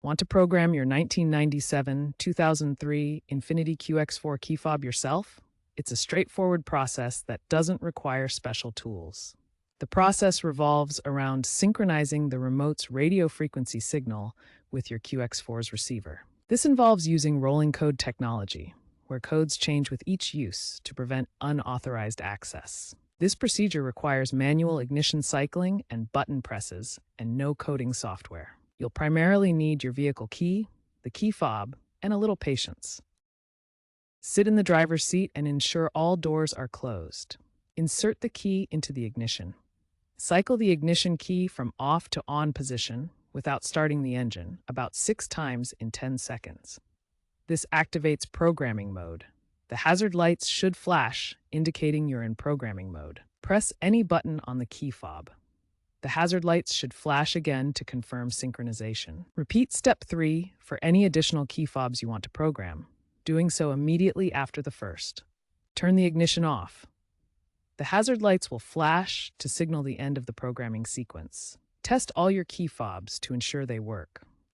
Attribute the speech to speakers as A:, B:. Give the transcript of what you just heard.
A: Want to program your 1997-2003 Infiniti QX4 key fob yourself? It's a straightforward process that doesn't require special tools. The process revolves around synchronizing the remote's radio frequency signal with your QX4's receiver. This involves using rolling code technology, where codes change with each use to prevent unauthorized access. This procedure requires manual ignition cycling and button presses and no coding software. You'll primarily need your vehicle key, the key fob, and a little patience. Sit in the driver's seat and ensure all doors are closed. Insert the key into the ignition. Cycle the ignition key from off to on position without starting the engine about 6 times in 10 seconds. This activates programming mode. The hazard lights should flash, indicating you're in programming mode. Press any button on the key fob. The hazard lights should flash again to confirm synchronization. Repeat step 3 for any additional key fobs you want to program, doing so immediately after the first. Turn the ignition off. The hazard lights will flash to signal the end of the programming sequence. Test all your key fobs to ensure they work.